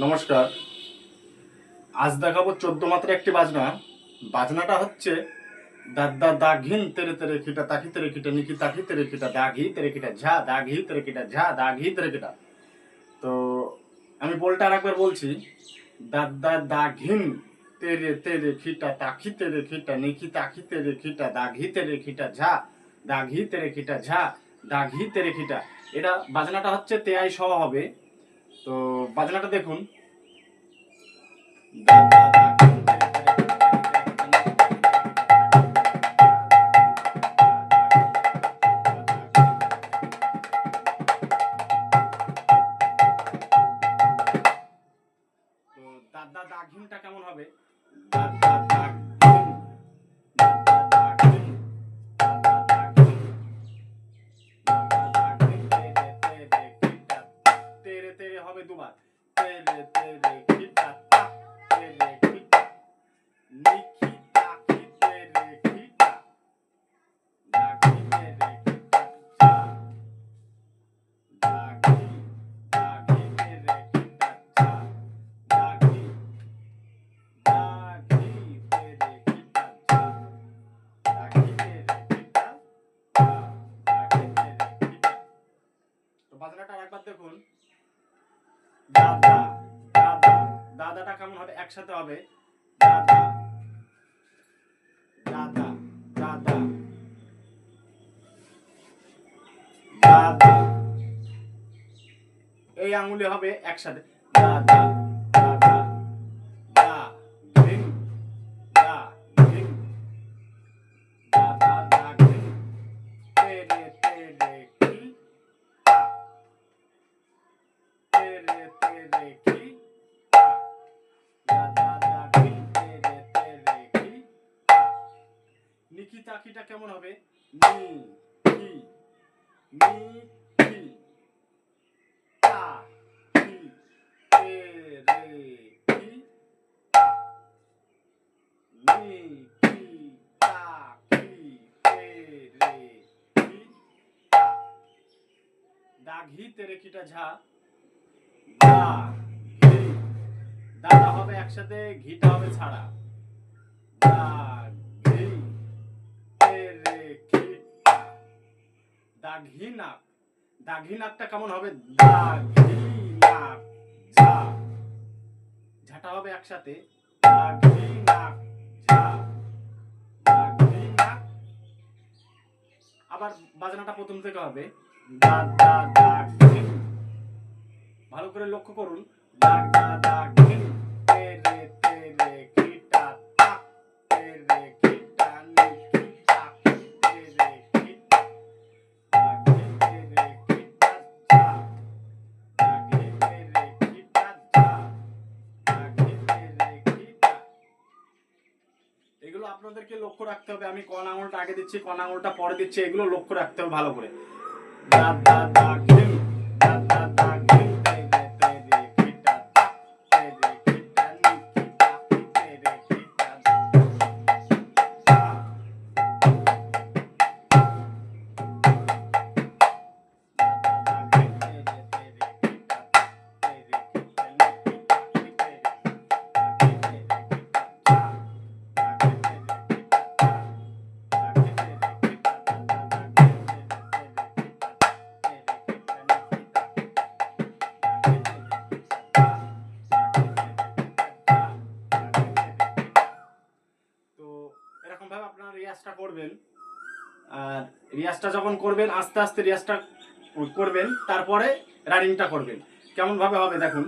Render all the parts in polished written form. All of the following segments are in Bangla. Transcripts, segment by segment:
নমস্কার। আজ দেখাবো ১৪ মাত্রা একটি বাজনা। বাজনাটা হচ্ছে দাদা দাঘিন তেরে তেরে খিটা তাকি তেরে খিটা নিকি তাকি তেরে খিটা দাঘি তেরে খিটা ঝা দাঘি তেরে খিটা ঝা দাঘি তেরে খিটা। তো আমি বলটা আরেকবার বলছি। দাদা দাঘিন তেরে তেরে খিটা তাকি তেরে খিটা নিকি তাকি তেরে খিটা দাঘি তেরে খিটা ঝা দাঘি তেরে খিটা ঝা দাঘি তেরে খিটা। এটা বাজনাটা হচ্ছে তেয়াই সহ হবে। তো বাজনাটা দেখুন। তো দাদা দাঘিনটা কেমন হবে? দাদা দাঘিন, দাদা দাঘিন, দাদা দাঘিন, দাদা দাঘিন, তেরে তেরে খিটা, তেরে তেরে হবে দুবার। তেরে তেরে খিটা তা, তেরে খিটা, নিখি তাকি তেরে খিটা, দাঘি তেরে খিটা ঝা, দাঘি, দাঘি তেরে খিটা ঝা, দাঘি, দাঘি তেরে খিটা ঝা, দাঘি তেরে খিটা ঝা, দাঘি তেরে খিটা। তো বাজনাটা আরেকবার দেখুন। দাদা, দাদা, দাদাটা কেমন হবে? একসাথে হবে। দাদা, দাদা, দাদা, দাদা। এই আঙুলে হবে একসাথে। দাদা, দাদা, দা, ধিন, দা, ধিন, দাদা, দা, ধিন, তেরে তেরে কি তা, তেরে তেরে কি তা, দাদা, দা, ধিন, তেরে তেরে কি তা। নিকি তাকিটা কেমন হবে? নি, কি, নি, কি, তা, কি, তেরে কি তা, নি, কি, তা, কি, তেরে কি তা। দাঘি তেরে কিটা ঝা, দা, ঘি, দাদা হবে একসাথে, ঘিটা হবে ছাড়া। দা, ঘি, তেরে কিটা, দাঘি নাক, দাঘি নাকটা কেমন হবে? দাঘি নাক, ঝা, ঝাটা হবে একসাথে। দাঘি নাক, ঝা, দাঘি নাক। আবার বাজনাটা প্রথম থেকে হবে। দা দা দাঘি, ভালো করে লক্ষ্য করুন। দা দা দাঘি, তেরে তেরে খিটা তাক, তেরে খিটা নিকি তাক, তেরে খিটা, দাঘি তেরে খিটা ঝা, দাঘি তেরে খিটা ঝা, দাঘি তেরে খিটা। এগুলো আপনাদেরকে লক্ষ্য রাখতে হবে। আমি কোন আঙুলটা আগে দিচ্ছি, কোন আঙুলটা পরে দিচ্ছি, এগুলো লক্ষ্য রাখতে হবে ভালো করে। দা দা দাঘি, দা দা দাঘি, তেরে তেরে খিটা তাক, তেরে খিটা নিকি তাক, তেরে খিটা ঝা, দা দা দাঘি, তেরে তেরে খিটা তাক, তেরে খিটা নিকি তাক, তেরে দাঘি তেরে খিটা ঝা, দাঘি তেরে খিটা ঝা, দাঘি তেরে খিটা, দা দা দাঘি, তেরে তেরে খিটা তাক, তেরে খিটা নিকি তাক, দাঘি তেরে খিটা ঝা, দাঘি তেরে খিটা ঝা, দাঘি তেরে খিটা। তো এরকম ভাবে আপনারা রিয়াজটা করবেন। আর রিয়াজটা যখন করবেন আস্তে আস্তে রিয়াজটা করবেন, তারপরে রানিংটা করবেন। কেমন ভাবে হবে দেখুন।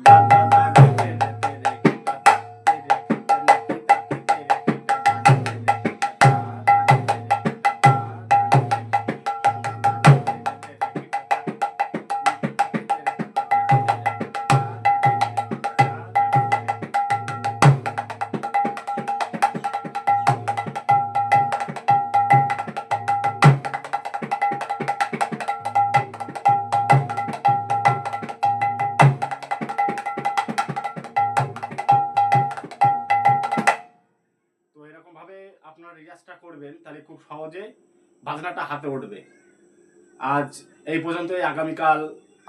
দা দা দাঘি তেরে তেরে খিটা তাক, তেরে খিটা নিকি তাক, তেরে খিটা দাঘি তেরে খিটা ঝা, দাঘি তেরে খিটা ঝা, দাঘি তেরে খিটা, দাঘি তেরে তেরে খিটা তাক, নিকি তাকি তেরে খিটা, দাঘি তেরে খিটা ঝা, দাঘি তেরে খিটা ঝা, দাঘি তেরে খিটা। তো এরকম ভাবে আপনারা রিয়াজটা করবেন, তাহলে খুব সহজে বাজনাটা হাতে উঠবে। আজ এই পর্যন্তই। আগামীকাল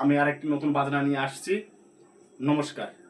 আমি আরেকটি নতুন বাজনা নিয়ে আসছি। নমস্কার।